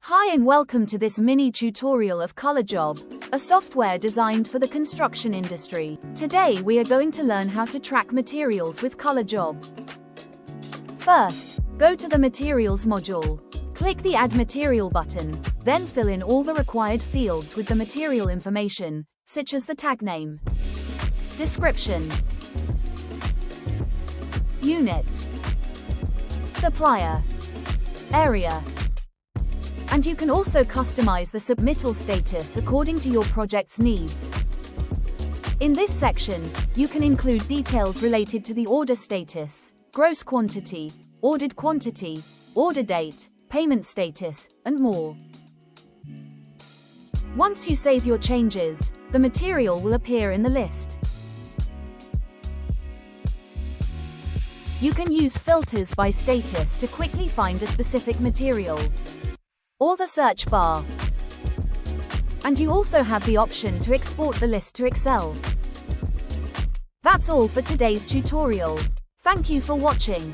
Hi and welcome to this mini tutorial of ColorJob, a software designed for the construction industry. Today we are going to learn how to track materials with ColorJob. First, go to the Materials module. Click the Add Material button, then fill in all the required fields with the material information, such as the tag name, description, unit, supplier, area. And you can also customize the submittal status according to your project's needs. In this section, you can include details related to the order status, gross quantity, ordered quantity, order date, payment status, and more. Once you save your changes, the material will appear in the list. You can use filters by status to quickly find a specific material, or the search bar. And you also have the option to export the list to Excel. That's all for today's tutorial. Thank you for watching.